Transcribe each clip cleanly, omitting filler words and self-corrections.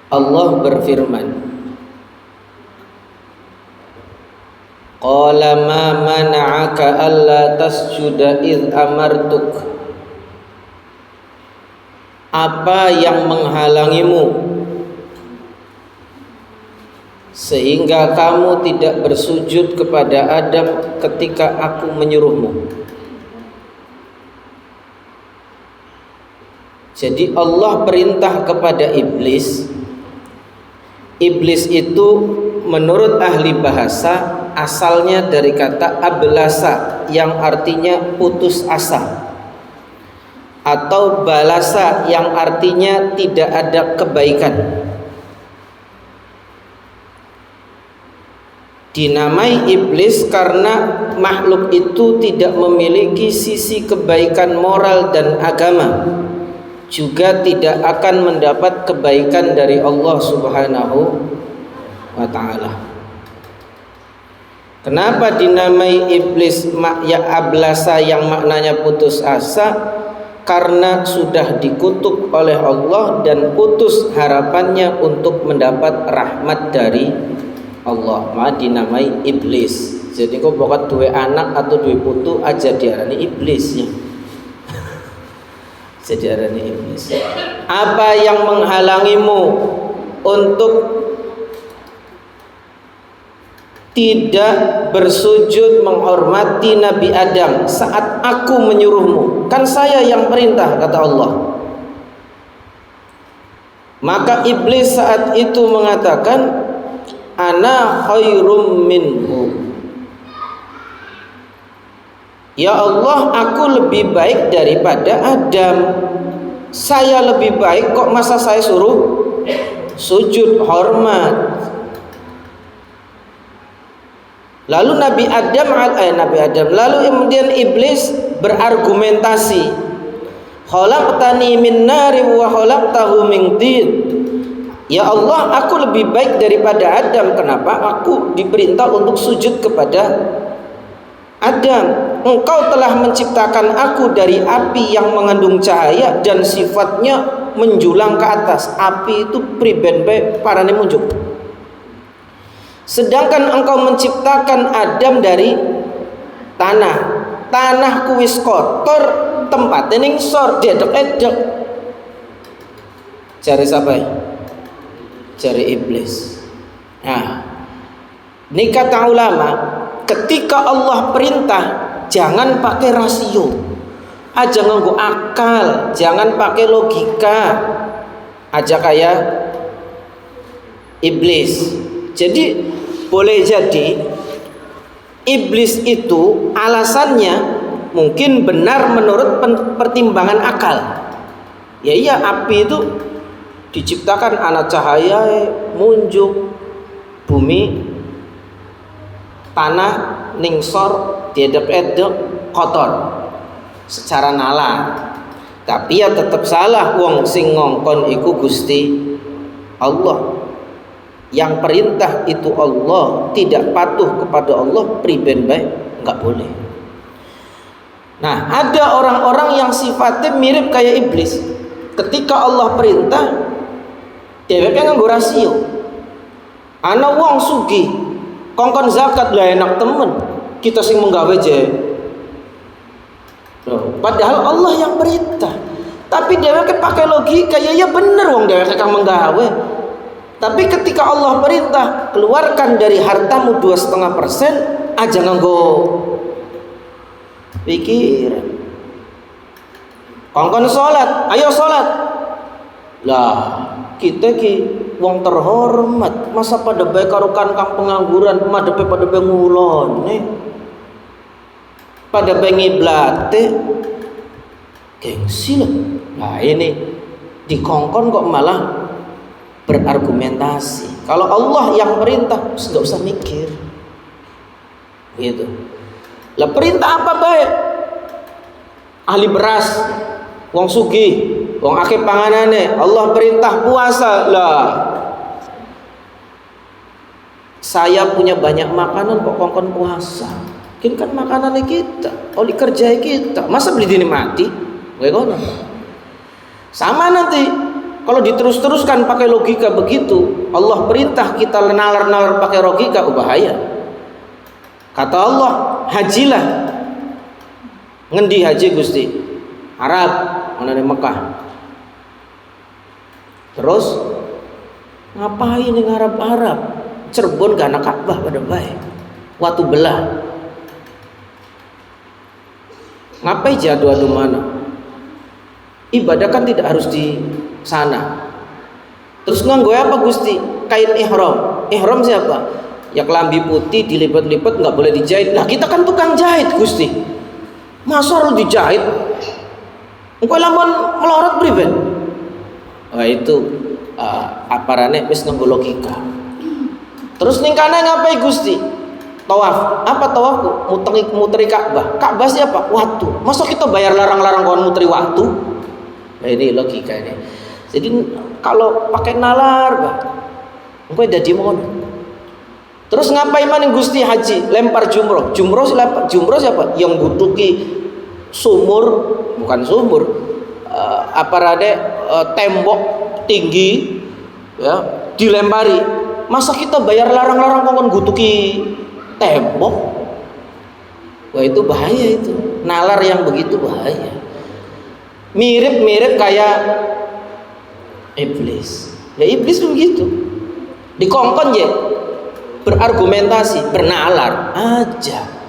Allah berfirman, qala ma mana'aka alla tasjuda id amartuk. Apa yang menghalangimu sehingga kamu tidak bersujud kepada Adam ketika aku menyuruhmu? Jadi Allah perintah kepada iblis. Iblis itu menurut ahli bahasa asalnya dari kata ablasa yang artinya putus asa, atau balasa yang artinya tidak ada kebaikan. Dinamai iblis karena makhluk itu tidak memiliki sisi kebaikan moral dan agama, juga tidak akan mendapat kebaikan dari Allah Subhanahu wa ta'ala. Kenapa dinamai iblis ya ablasa yang maknanya putus asa? Karena sudah dikutuk oleh Allah dan putus harapannya untuk mendapat rahmat dari Allah, maka dinamai iblis. Jadi kok pokok dua anak atau dua putu aja diarani iblis ya. Jadi diarani iblis. Apa yang menghalangimu untuk tidak bersujud menghormati Nabi Adam saat aku menyuruhmu? Kan saya yang perintah, kata Allah. Maka iblis saat itu mengatakan, ana khairum minhu. Ya Allah, aku lebih baik daripada Adam. Saya lebih baik kok, masa saya suruh sujud hormat? Lalu Nabi Adam lalu kemudian iblis berargumentasi, khalaqtani min nari wa khalaqtahu min tin. Ya Allah, aku lebih baik daripada Adam. Kenapa aku diperintah untuk sujud kepada Adam? Engkau telah menciptakan aku dari api yang mengandung cahaya dan sifatnya menjulang ke atas. Api itu priben bae parane munjuk. Sedangkan engkau menciptakan Adam dari tanah. Tanah kuwis kotor, tempatnya ning sor dedek-edek. Cari siapa ya? Cari iblis. Nah, ini kata ulama, ketika Allah perintah jangan pakai rasio, aja nganggo akal, jangan pakai logika, aja kayak iblis. Jadi boleh jadi iblis itu alasannya mungkin benar menurut pertimbangan akal. Ya iya, api itu diciptakan anak cahaya munjuk, bumi tanah ningsor diedep-edep kotor secara nalar. Tapi ya tetap salah, wong sing ngongkon iku Gusti Allah. Yang perintah itu Allah, tidak patuh kepada Allah priben bae enggak boleh. Nah, ada orang-orang yang sifatnya mirip kayak iblis. Ketika Allah perintah, dheweke nganggo rasio. Ana wong sugih kongkon zakat lah enak temen, kita sing menggawe je. Padahal Allah yang perintah. Tapi dheweke pakai logika, ya bener wong dheweke kang menggawe. Tapi ketika Allah perintah, keluarkan dari hartamu 2,5%, aja nganggo pikiran. Kongkon sholat, ayo sholat. Lah, kita ki wong terhormat, masa pada bae karo kang pengangguran, madepe pada bae ngulone. Pada bae ngiblate. Gengsi lah. Nah, ini dikongkon kok malah berargumentasi. Kalau Allah yang perintah, nggak usah mikir. Gitu. Lah perintah apa baik? Ahli beras, wong sugih, wong akeh panganane, Allah perintah puasa lah. Saya punya banyak makanan kok kongkon puasa. Mungkin kan makanannya kita, oleh kerja kita. Masa beli dinikmati? Kayak ngono. Sama nanti kalau diterus-teruskan pakai logika begitu, Allah perintah kita nalar-nalar pakai logika, bahaya. Kata Allah, hajilah. Ngendi haji Gusti? Arab, mana di Mekah. Terus ngapain yang Arab? Cirebon gak anak Ka'bah pada baik. Waktu belah. Ngapain jadu-adu mana? Ibadah kan tidak harus di sana. Terus nganggo apa Gusti? Kain ihram. Ihram siapa? Ya kelambi putih dilipat-lipat, nggak boleh dijahit. Nah kita kan tukang jahit Gusti. Masa harus dijahit? Engkau lamun melorot priben. Wah itu aparane wis nganggo logika. Terus ning kana ngapain Gusti? Tawaf. Apa tawafku? Muteri Ka'bah. Ka'bah siapa? Waktu. Masa kita bayar larang-larang kawan muteri waktu? Nah ini logika ini. Jadi kalau pakai nalar, engkau jadi mohon. Terus ngapain maning Gusti haji? Lempar jumroh. Jumroh siapa? Yang butuhi sumur, bukan sumur. Tembok tinggi, ya, dilempari. Masa kita bayar larang-larang kongkon butuhi tembok? Wah itu bahaya itu. Nalar yang begitu bahaya. Mirip-mirip kayak iblis. Ya iblis begitu. Dikongkon ya, berargumentasi, bernalar aja.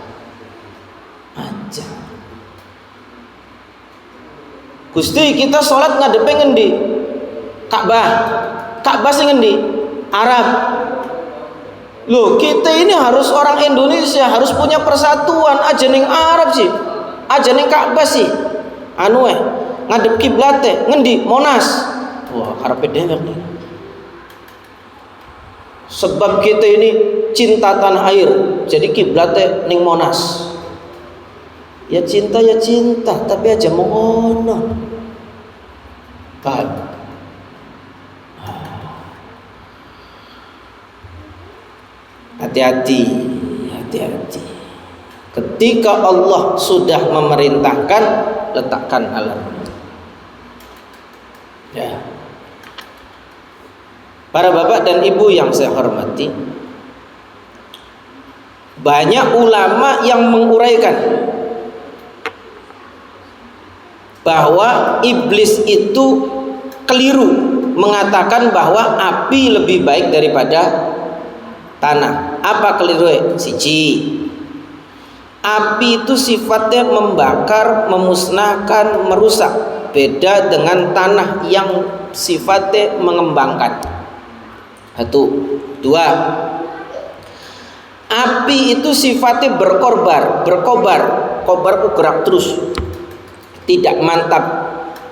Gusti kita sholat ngadepe ngendi? Ka'bah sing ngendi? Arab. Loh kita ini harus orang Indonesia, harus punya persatuan. Aja ning Arab sih, aja ning Ka'bah sih. Ngadep kiblat ngendi? Monas. Wah karepe dhewek nih. Sebab kita ini cinta tanah air, jadi kiblatnya ning Monas. Ya cinta, tapi aja mau ngono. Paham? Hati-hati. Ketika Allah sudah memerintahkan, letakkan alarm. Ya. Para bapak dan ibu yang saya hormati, banyak ulama yang menguraikan bahwa iblis itu keliru mengatakan bahwa api lebih baik daripada tanah. Apa keliru? Siji, api itu sifatnya membakar, memusnahkan, merusak. Beda dengan tanah yang sifatnya mengembangkan. Satu. Dua, api itu sifatnya berkobar. Kobar itu gerak terus, tidak mantap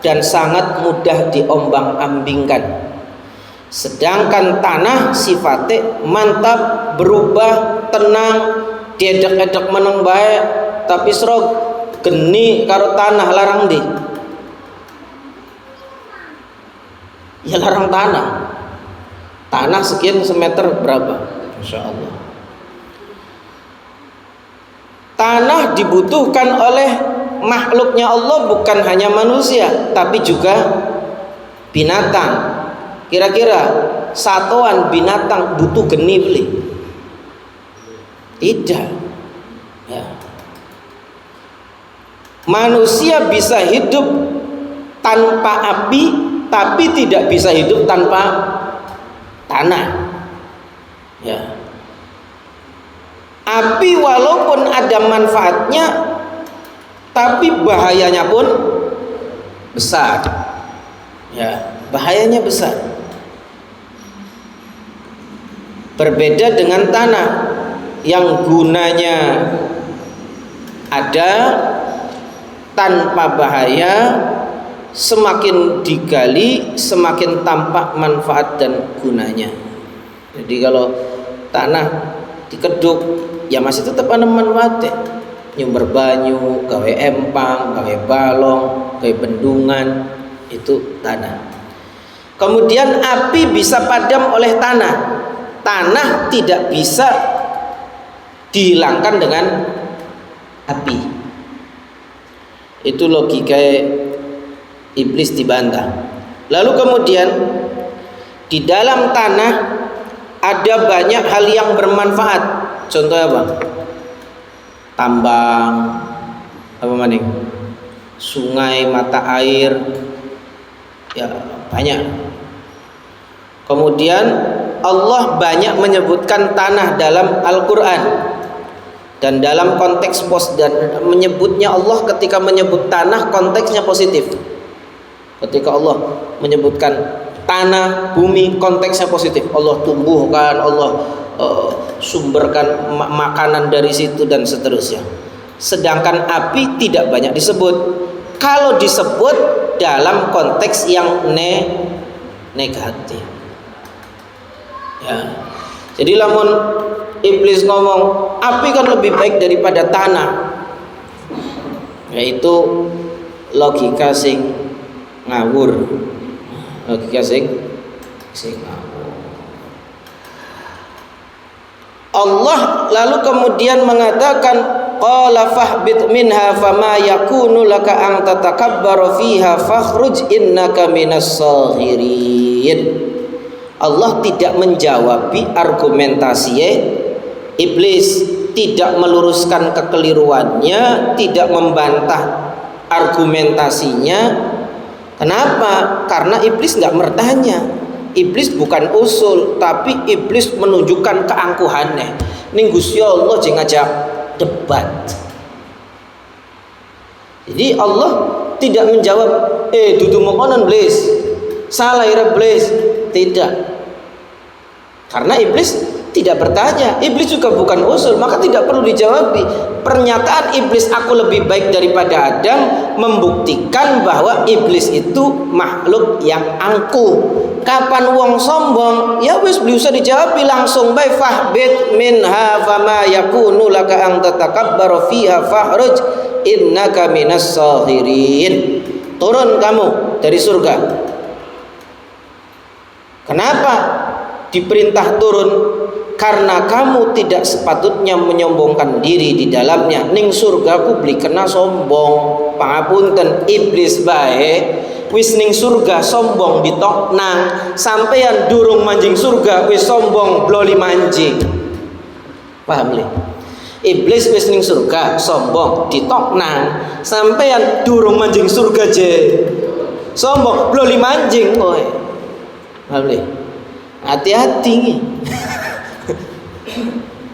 dan sangat mudah diombang-ambingkan. Sedangkan tanah sifatnya mantap, berubah, tenang, diedek-edek meneng bae, tapi serog geni karo tanah larang di. Ya larang tanah. Tanah sekian semeter berapa? Masya Allah. Tanah dibutuhkan oleh makhluknya Allah, bukan hanya manusia, tapi juga binatang. Kira-kira satuan binatang butuh geni beli? Tidak. Ya. Manusia bisa hidup tanpa api, tapi tidak bisa hidup tanpa tanah. Ya. Api walaupun ada manfaatnya, tapi bahayanya pun besar. Ya, bahayanya besar. Berbeda dengan tanah yang gunanya ada tanpa bahaya, semakin digali semakin tampak manfaat dan gunanya. Jadi kalau tanah dikeduk ya masih tetap ada manfaatnya. Nyumber banyu, gawe empang, gawe balong, gawe bendungan, itu tanah. Kemudian api bisa padam oleh tanah. Tanah tidak bisa dihilangkan dengan api. Itu logika iblis dibantah. Lalu kemudian di dalam tanah ada banyak hal yang bermanfaat. Contohnya apa? Tambang, apa maning? Sungai, mata air, ya banyak. Kemudian Allah banyak menyebutkan tanah dalam Al-Quran, dan dalam konteks dan menyebutnya Allah ketika menyebut tanah konteksnya positif. Ketika Allah menyebutkan tanah, bumi, konteksnya positif. Allah tumbuhkan, Allah sumberkan makanan dari situ dan seterusnya. Sedangkan api tidak banyak disebut. Kalau disebut dalam konteks yang negatif. Ya. Jadi lamun iblis ngomong api kan lebih baik daripada tanah, yaitu logika sing ngawur. Logika sing ngawur. Allah lalu kemudian mengatakan qala fahbit minha fama yakunu laka an tatakabbara fiha fakhruj innaka minas saghirin. Allah tidak menjawabi argumentasi iblis, tidak meluruskan kekeliruannya, tidak membantah argumentasinya. Kenapa? Karena iblis nggak bertanya. Iblis bukan usul, tapi iblis menunjukkan keangkuhannya. Ning Gusti Allah jeng ngajak debat. Jadi Allah tidak menjawab, dudu mokonon iblis, salah iblis, tidak. Karena iblis tidak bertanya, iblis juga bukan usul, maka tidak perlu dijawab. Pernyataan iblis aku lebih baik daripada Adam membuktikan bahwa iblis itu makhluk yang angkuh. Kapan wong sombong, ya wis beli usah dijawab, langsung bae fahbit minha fama yakunu laka an tatakabbaru fiha fahruj innaka minas saghirin. Turun kamu dari surga. Kenapa diperintah turun? Karena kamu tidak sepatutnya menyombongkan diri di dalamnya. Ning surgaku beli kena sombong. Pangapunten iblis bae wis ning surga sombong ditok nang, sampeyan durung manjing surga wis sombong bloli manjing. Paham le? Iblis wis ning surga sombong ditok nang, sampeyan durung manjing surga je sombong bloli manjing kowe. Paham le? Hati-hati nih.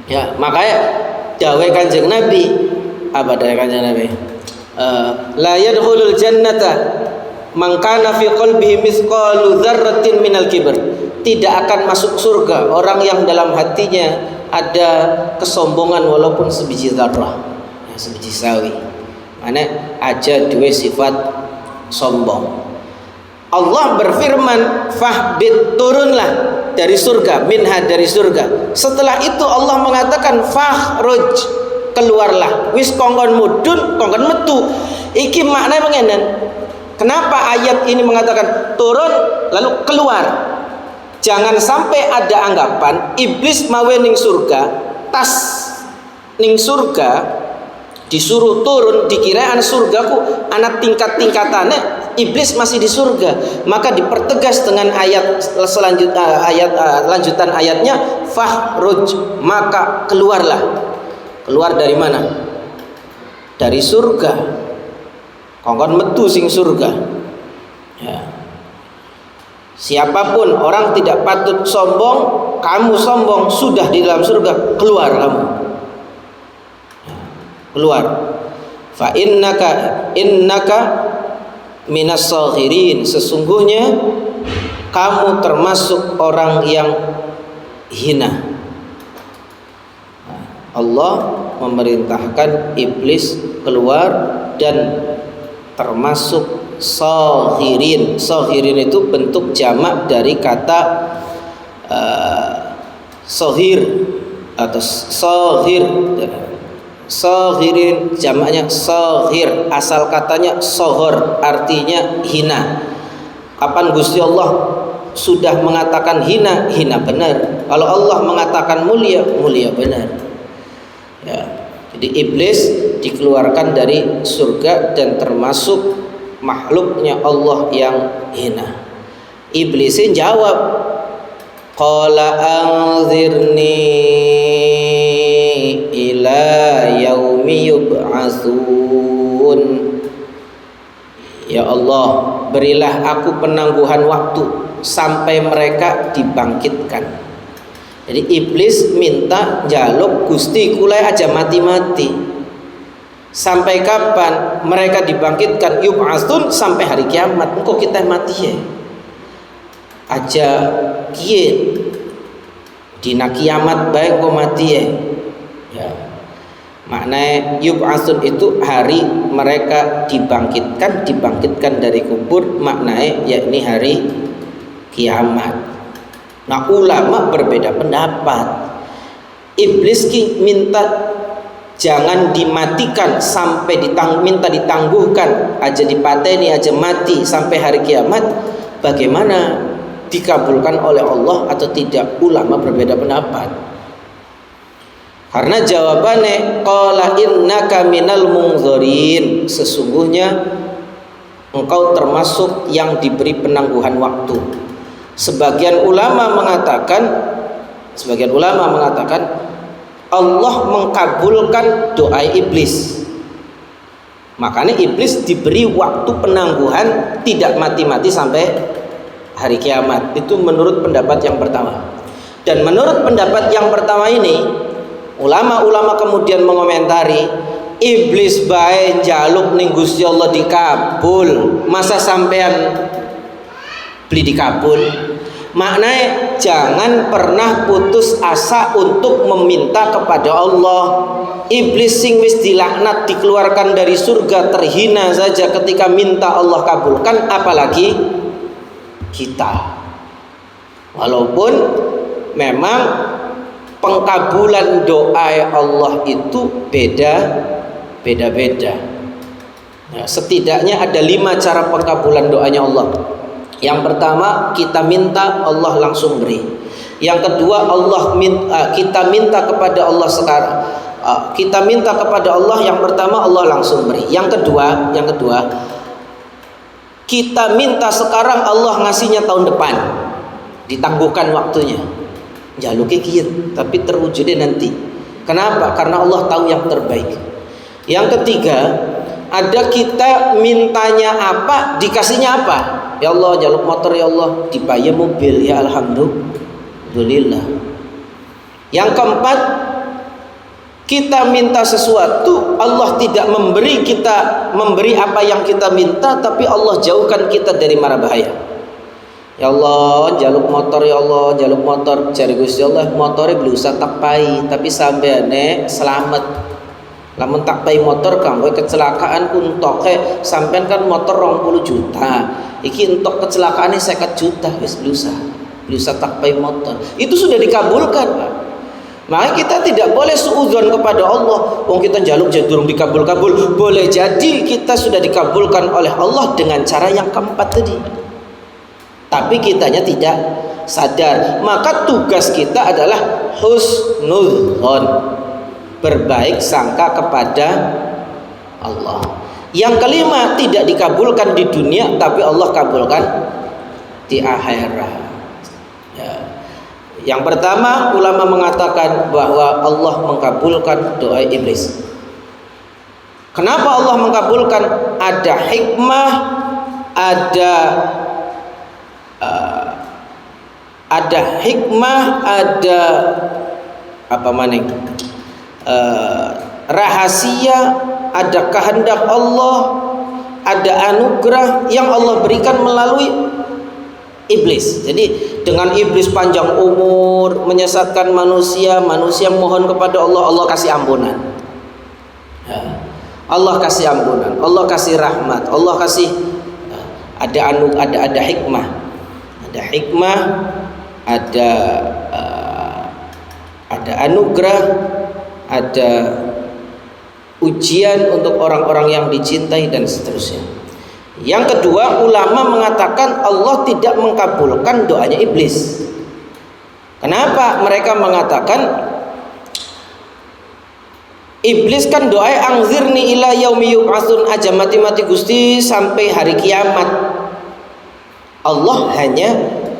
Ya, makanya dawai Kanjeng Nabi, apa dawai Kanjeng Nabi? La yadkhulul jannata man kana fi qalbihi mithqalu dzarratin minal kibr. Tidak akan masuk surga orang yang dalam hatinya ada kesombongan walaupun sebiji zarrah, ya, sebiji sawi. Mana aja dua sifat sombong. Allah berfirman, fahbit, turunlah dari surga, minha, dari surga. Setelah itu Allah mengatakan fakhruj, keluarlah. Wis kongkon mudun, kongkon metu. Iki maknanya mengenen. Kenapa ayat ini mengatakan turun lalu keluar? Jangan sampai ada anggapan iblis mawe ning surga, tas ning surga disuruh turun, dikiraan surgaku anak tingkat-tingkatannya. Iblis masih di surga, maka dipertegas dengan ayat selanjutnya, lanjutan ayatnya fakhruj, maka keluarlah. Keluar dari mana? Dari surga. Kongkon metu sing surga. Ya. Siapapun orang tidak patut sombong, kamu sombong sudah di dalam surga, keluar kamu. Ya. Keluar. Fa innaka minas saghirin, sesungguhnya kamu termasuk orang yang hina. Allah memerintahkan iblis keluar dan termasuk saghirin. Saghirin itu bentuk jamak dari kata saghir atau saghir. Saghirin jamaknya saghir, asal katanya sohor, artinya hina. Kapan Gusti Allah sudah mengatakan hina, hina benar. Kalau Allah mengatakan mulia, mulia benar. Ya, jadi iblis dikeluarkan dari surga dan termasuk makhluknya Allah yang hina. Iblis jawab, qala anzirni ila yaumi yub'atsun. Ya Allah, berilah aku penangguhan waktu sampai mereka dibangkitkan. Jadi iblis minta jaluk, Gusti kulai aja mati-mati. Sampai kapan mereka dibangkitkan? Yub'atsun, sampai hari kiamat. Engkau kita mati ya. Aja kiye dina kiamat baik kau mati ya. Ya. Maknanya yub'atsun itu hari mereka dibangkitkan dari kubur, maknanya yakni hari kiamat. Nah, ulama berbeda pendapat. Iblis minta jangan dimatikan sampai minta ditangguhkan aja, dipateni aja mati sampai hari kiamat. Bagaimana, dikabulkan oleh Allah atau tidak? Ulama berbeda pendapat. Karena jawabannya qala innaka minal munzirin, sesungguhnya engkau termasuk yang diberi penangguhan waktu. Sebagian ulama mengatakan Allah mengkabulkan doa iblis. Makanya iblis diberi waktu penangguhan, tidak mati-mati sampai hari kiamat. Itu menurut pendapat yang pertama. Dan menurut pendapat yang pertama ini, ulama-ulama kemudian mengomentari, iblis bae njaluk ning Gusti Allah dikabul, masa sampean beli dikabul? Maknanya jangan pernah putus asa untuk meminta kepada Allah. Iblis sing wis dilaknat, dikeluarkan dari surga, terhina saja ketika minta Allah kabulkan, apalagi kita. Walaupun memang pengkabulan doa Allah itu beda-beda. Ya, setidaknya ada 5 cara pengkabulan doanya Allah. Yang pertama, kita minta Allah langsung beri. Yang kedua, kita minta kepada Allah sekarang. Kita minta kepada Allah, yang pertama Allah langsung beri. Yang kedua, kita minta sekarang, Allah ngasihnya tahun depan, ditangguhkan waktunya. Jaluknya kieu, tapi terwujudnya nanti. Kenapa? Karena Allah tahu yang terbaik. Yang ketiga, ada kita mintanya apa, dikasihnya apa. Ya Allah, jaluk motor ya Allah, dibayar mobil ya alhamdulillah. Yang keempat, kita minta sesuatu, Allah tidak memberi apa yang kita minta, tapi Allah jauhkan kita dari mara bahaya. Ya Allah, jaluk motor ya Allah, jaluk motor, cari Gusti Allah, motornya belum usah tak pai, tapi sampeane selamat. Lamun tak pai motor kamu kecelakaan untoke, sampean kan motor 20 juta, iki untuk kecelakaannya 50 juta, wis belusa tak pai motor, itu sudah dikabulkan, Pak. Maka kita tidak boleh suudzon kepada Allah. Wong kita jaluk jadurung dikabul-kabul. Boleh jadi kita sudah dikabulkan oleh Allah dengan cara yang keempat tadi, tapi kitanya tidak sadar. Maka tugas kita adalah husnudzon, berbaik sangka kepada Allah. Yang kelima, tidak dikabulkan di dunia, tapi Allah kabulkan di akhirat. Ya. Yang pertama, ulama mengatakan bahwa Allah mengkabulkan doa iblis. Kenapa Allah mengkabulkan? Ada hikmah, ada hikmah, ada apa maning? Rahasia, ada kehendak Allah, ada anugerah yang Allah berikan melalui iblis. Jadi dengan iblis panjang umur menyesatkan manusia, manusia mohon kepada Allah, Allah kasih ampunan. Allah kasih ampunan, Allah kasih rahmat, Allah kasih ada hikmah, ada anugerah, ada ujian untuk orang-orang yang dicintai dan seterusnya. Yang kedua, ulama mengatakan Allah tidak mengkabulkan doanya iblis. Kenapa? Mereka mengatakan iblis kan doa angzirni ila yaumi yub'atsun, aja mati-mati Gusti sampai hari kiamat. Allah hanya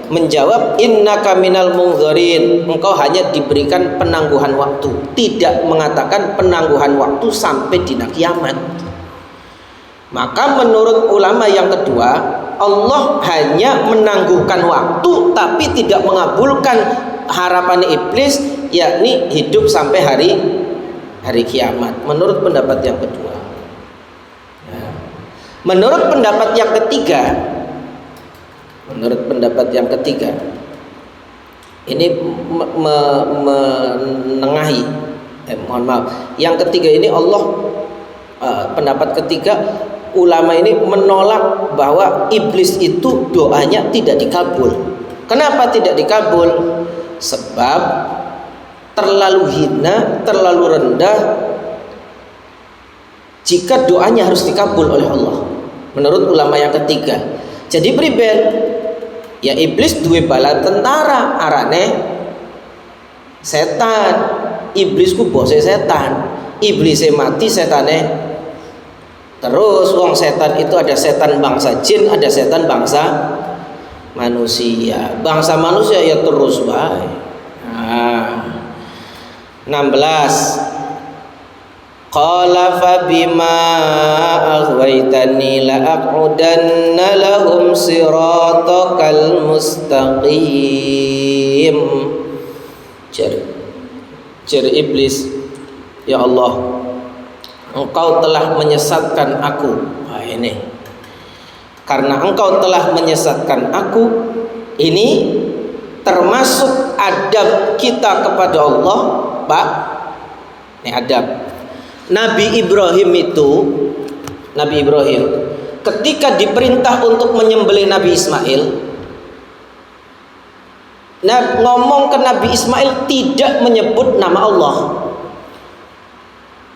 menjawab innaka minal mundzirin, engkau hanya diberikan penangguhan waktu, tidak mengatakan penangguhan waktu sampai dina kiamat. Maka menurut ulama yang kedua, Allah hanya menangguhkan waktu tapi tidak mengabulkan harapan iblis, yakni hidup sampai hari kiamat. Menurut pendapat yang kedua. Menurut pendapat yang ketiga, ini menengahi. Mohon maaf. Yang ketiga ini pendapat ketiga, ulama ini menolak bahwa iblis itu doanya tidak dikabul. Kenapa tidak dikabul? Sebab terlalu hina, terlalu rendah jika doanya harus dikabul oleh Allah. Menurut ulama yang ketiga. Jadi pribadi, ya iblis duwe bala tentara, arane setan. Iblisku bose setan. Iblisnya mati, setane terus. Wong setan itu ada setan bangsa jin, ada setan bangsa manusia. Bangsa manusia ya terus baik. 16. Qala fa bima aghwaytani la aqudanna lahum siratakal mustaqim. Jar iblis, ya Allah, engkau telah menyesatkan aku. Ini karena engkau telah menyesatkan aku, ini termasuk adab kita kepada Allah, Pak. Ini adab. Nabi Ibrahim ketika diperintah untuk menyembelih Nabi Ismail, ngomong ke Nabi Ismail tidak menyebut nama Allah.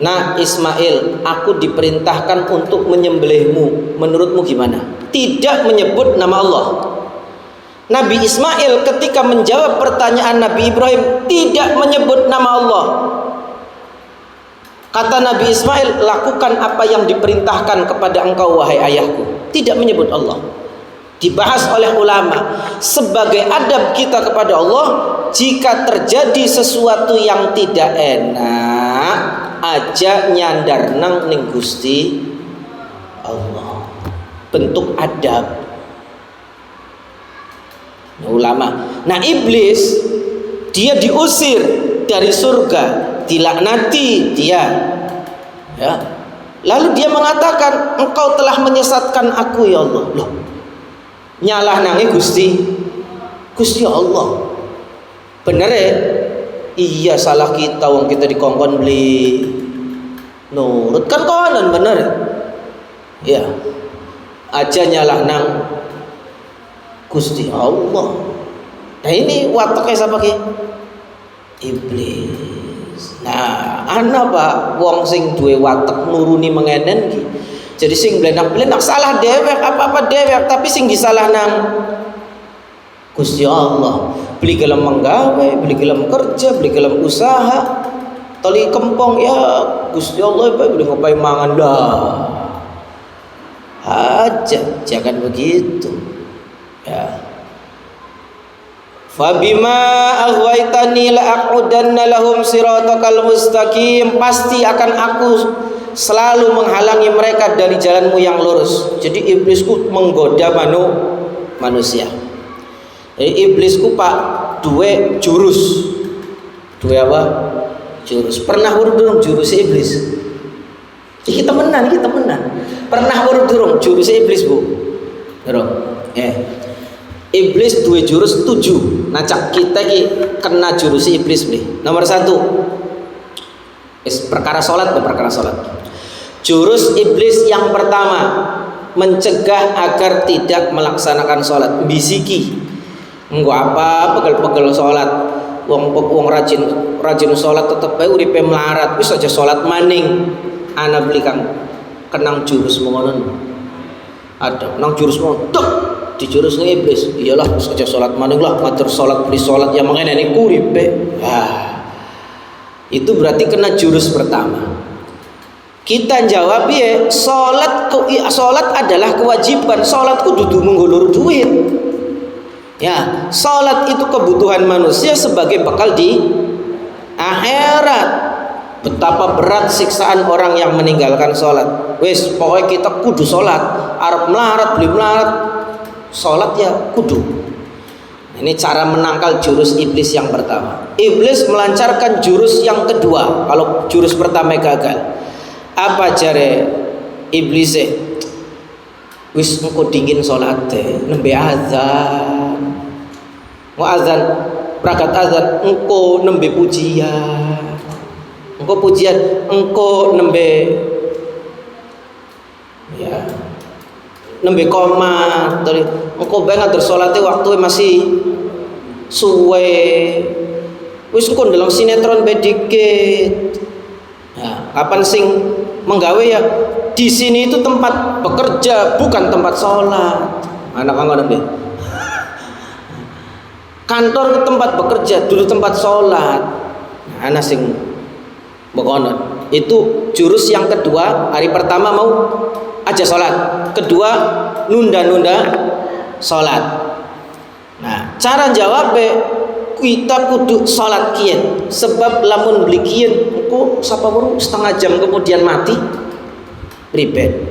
Nah Ismail, aku diperintahkan untuk menyembelihmu, menurutmu gimana? Tidak menyebut nama Allah. Nabi Ismail ketika menjawab pertanyaan Nabi Ibrahim tidak menyebut nama Allah. Kata Nabi Ismail, lakukan apa yang diperintahkan kepada engkau wahai ayahku. Tidak menyebut Allah. Dibahas oleh ulama sebagai adab kita kepada Allah, jika terjadi sesuatu yang tidak enak aja nyandar nang ning Gusti Allah. Bentuk adab ulama. Nah iblis dia diusir dari surga, dilaknati dia, ya. Lalu dia mengatakan, engkau telah menyesatkan aku ya Allah. Loh, nyalah nangi Gusti Allah. Bener ya? Iya salah kita, wong kita dikongkon beli nurut kan kawanan, bener ya? Aja nyalah nang Gusti Allah. Nah ini wataknya siapa ki? Iblis. Nah, ana Pak, wong sing duwe watek nuruni mengenen ki. Jadi sing blenak-blenak salah dewek apa-apa dewek, tapi sing disalah nang Gusti Allah. Beli gelem menggawe, beli gelem kerja, beli gelem usaha. Tali kempong ya Gusti Allah beli ngopai mangan dah. Aja, jangan begitu. Ya. Fabima aghwaytani la aqudanna lahum siratakal mustaqim. Pasti akan aku selalu menghalangi mereka dari jalanmu yang lurus. Jadi iblisku menggoda manusia. Jadi iblisku Pak duwe jurus. Duwe apa? Jurus. Pernah urut durung jurus iblis? Kita temenan. Pernah urut durung jurus iblis, Bu? Durung. Iblis duwe jurus 7. Nacak kita ki kena jurus iblis nih. Nomor 1. Perkara salat. Jurus iblis yang pertama, mencegah agar tidak melaksanakan salat. Bisiki. Engko apa pegel-pegel salat. Wong rajin salat tetep bae uripe melarat. Wis aja salat maning. Ana beli kang kenang jurus ngono. Ada nang jurus ngono. Di jurus nih iblis, iyalah saja sholat maning lah, ngatur sholat beli sholat yang mengenai ini kuripe. Itu berarti kena jurus pertama. Kita jawab ya, salat adalah kewajiban. Salat kudu menggulur duit. Ya, salat itu kebutuhan manusia sebagai bekal di akhirat. Betapa berat siksaan orang yang meninggalkan salat. Wes, pokoknya kita kudu salat. Arab melarat, beli melarat, salat ya kudu. Ini cara menangkal jurus iblis yang pertama. Iblis melancarkan jurus yang kedua. Kalau jurus pertama gagal, apa jare iblis? Wis engko dingin salate, nembe azan. Mau azan, prakat azan engko nembe pujian. Engko pujian, engko nembe ya. Nembe komat, engko bae ngatur salate waktu masih suwe. Wis engko ndelok sinetron bae dikit. Nah, kapan sing menggawe ya di sini itu tempat bekerja bukan tempat sholat. Anak ngono deh. Kantor ke tempat bekerja dulu tempat sholat. Nah, anak sing bekono. Itu jurus yang kedua. Hari pertama mau aja sholat, kedua nunda-nunda sholat. Nah, cara jawab kita kudu sholat kian, sebab lamun beli kian engko sapa weruh setengah jam kemudian mati priben.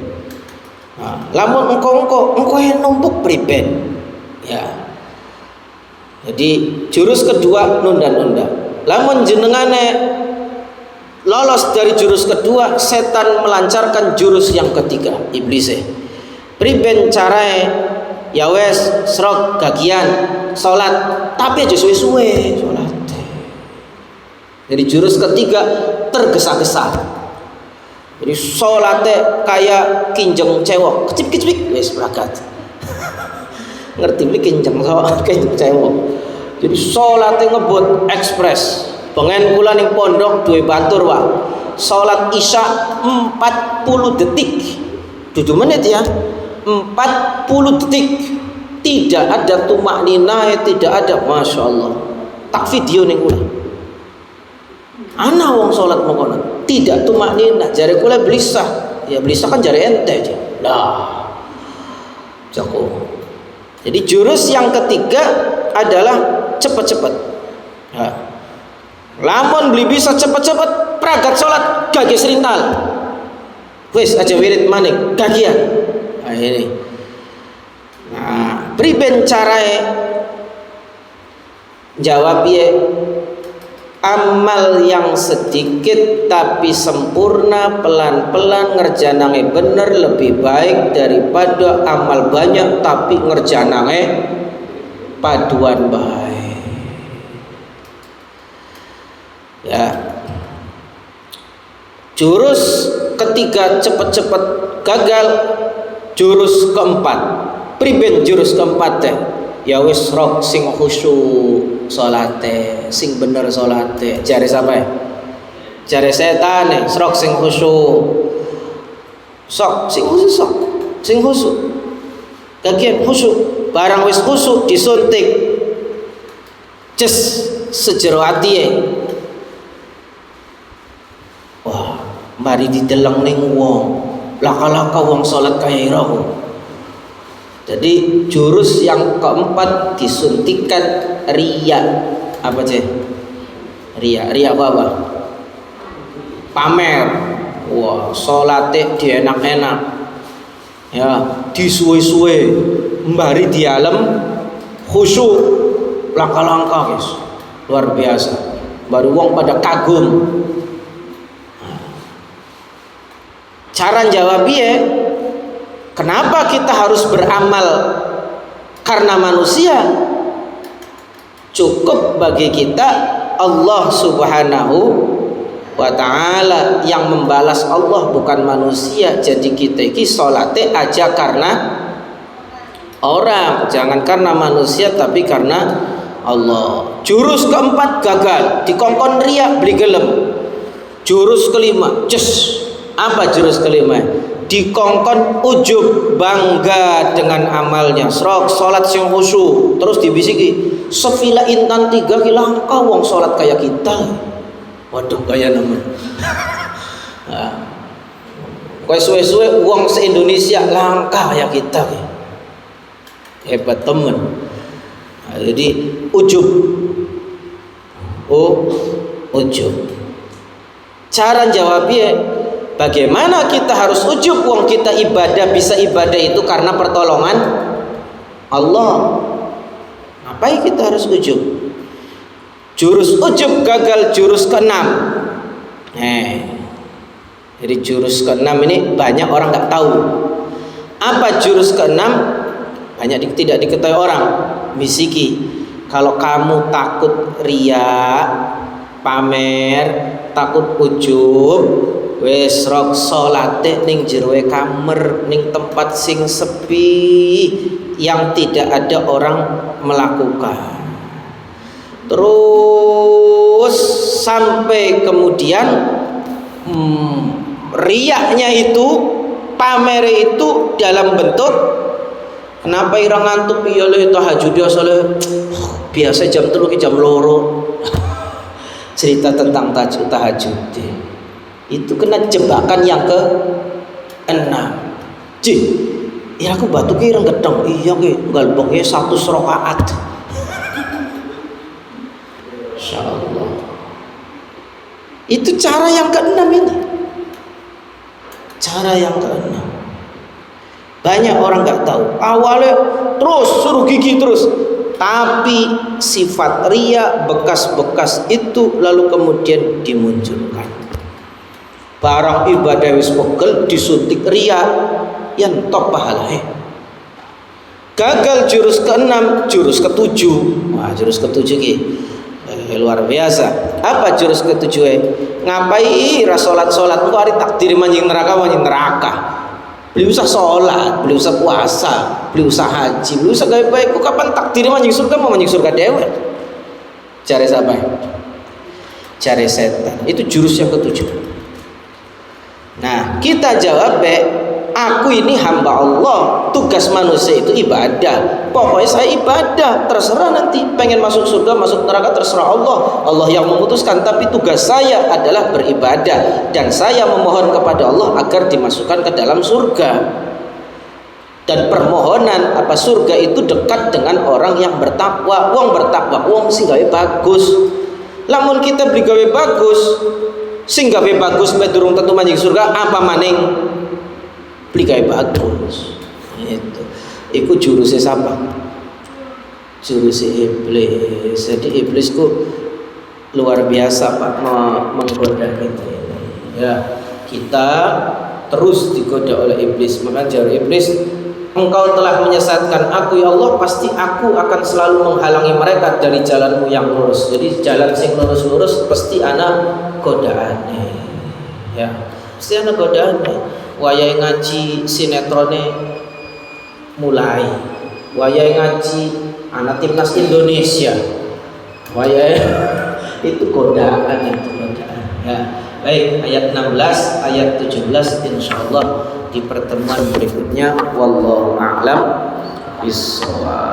Nah, lamun engko yang numpuk priben ya. Jadi jurus kedua nunda-nunda. Lamun jenengane lolos dari jurus kedua, setan melancarkan jurus yang ketiga, iblis. Priben carae ya wes serok gagian salat tapi aja suwe-suwe salat. Jadi jurus ketiga tergesa-gesa. Jadi salatnya kayak kinjeng cewek, kecip-kecip wes berangkat. Ngerti beli kinjeng cewek. Jadi salatnya ngebut ekspres. Pengen kula ning pondok duwe batur wae. Salat Isya 40 detik. 7 menit ya. 40 detik. Tidak ada tumak ninah, tidak ada, masya Allah. Tak video ning kula. Ana wong salat mongkon. Tidak tumak ninah. Jare kula belisah. Ya belisah kan jare ente aja. Lah. Jago. Jadi jurus yang ketiga adalah cepet-cepet. Ya. Lamun beli bisa cepet-cepet pragat salat gage serintal. Wis aja wirid maning gagian. Nah ini. Nah, priben carae jawab ye amal yang sedikit tapi sempurna pelan-pelan ngerjanange bener lebih baik daripada amal banyak tapi ngerjanange paduan baik. Ya. Jurus ketiga cepet-cepet gagal. Jurus keempat, priben jurus keempat teh? Ya wis rok sing khusyuk salate, sing bener salate. Jare sapa? Jare setan rok sing khusyuk. Sok sing khusyuk sok. Sing khusyuk. Kagian khusyuk, barang wis khusyuk disuntik. Ces sejero ati wah, mari dideleng ning wong, laka-laka wong salat kaya irahu. Jadi jurus yang keempat disuntikan riya. Apa ceh? Riya apa? Pamer. Wah, salate dienak-enak. Ya, disuwe-suwe, mbari di alam khusyuk, langka-langka guys. Luar biasa. Baru wong pada kagum. Cara jawab ya, kenapa kita harus beramal karena manusia? Cukup bagi kita Allah Subhanahu wa ta'ala yang membalas Allah, bukan manusia. Jadi kita iki salate aja karena orang, jangan karena manusia tapi karena Allah. Jurus keempat gagal, dikongkon riya beli gelem. Jurus kelima, apa jurus kelima? Dikongkon ujub, bangga dengan amalnya. Srok salat sing khusyuk, terus dibisiki sefila intan 3 kilang kau wong salat kayak kita. Waduh kaya namanya. Kowe suwe-suwe uang se-Indonesia langka ya kita. Hebat temen. Nah, jadi ujub. Ujub. Cara jawabnya, bagaimana kita harus ujub wong kita ibadah, bisa ibadah itu karena pertolongan Allah. Ngapain kita harus ujub? Jurus ujub gagal jurus ke-6. Jadi jurus ke-6 ini banyak orang nggak tahu. Apa jurus ke-6? Banyak tidak diketahui orang. Misiki, kalau kamu takut riya, pamer, takut ujub, wes rok salate ning jero kamar, ning tempat sing sepi yang tidak ada orang melakukan. Terus sampai kemudian riaknya itu, pamer itu dalam bentuk kenapa irang ngantuk iya le tahajud ya biasa jam 3 jam 2 cerita tentang tahajud itu kena jebakan yang ke-6. Ya aku batu ki ireng gedeng iya ki galbongnya 100 rakaat. Insyaallah. Itu cara yang ke-6 ini. Cara yang ke-6. Banyak orang nggak tahu. Awalnya terus suruh gigi terus, tapi sifat riya, bekas-bekas itu lalu kemudian dimunculkan. Barang ibadah wis pegel disuntik riya, yang top pahalanya. Gagal jurus ke-6, jurus ke-7. Wah, jurus ke-7 ki luar biasa. Apa jurus ke-7? Ngapai ra salat-salat engko ari takdir manjing neraka. Beli usah sholat, beli usah puasa, beli usah haji, beli usah gawe baik. Kapan takdir manjing surga mau manjing surga dewe? Cari siapa? Cari setan. Itu jurus yang ke-7. Nah, kita jawab aku ini hamba Allah. Tugas manusia itu ibadah. Pokoknya saya ibadah. Terserah nanti pengen masuk surga, masuk neraka terserah Allah. Allah yang memutuskan. Tapi tugas saya adalah beribadah. Dan saya memohon kepada Allah agar dimasukkan ke dalam surga. Dan permohonan apa surga itu dekat dengan orang yang bertakwa. Wong bertakwa, wong sing gawe bagus. Lamun kita beli gawe bagus, sing gawe bagus mbek durung tentu manjing surga, apa maning beli gawe bagus. Itu. Iku jurusnya siapa? Jurusnya iblis. Jadi iblis ku luar biasa Pak menggoda kita. Ya, kita terus digoda oleh iblis. Maka jawab iblis, engkau telah menyesatkan aku ya Allah, pasti aku akan selalu menghalangi mereka dari jalanmu yang lurus. Jadi jalan sing lurus-lurus pasti ana godaane. Ya, pasti ana godaane. Wayahe ngaji sinetrone mulai, wayahe ngaji anak timnas Indonesia, wayahe itu godaan. Ya. Baik, ayat 16, ayat 17 insyaallah di pertemuan berikutnya. Wallahu a'lam bishawab.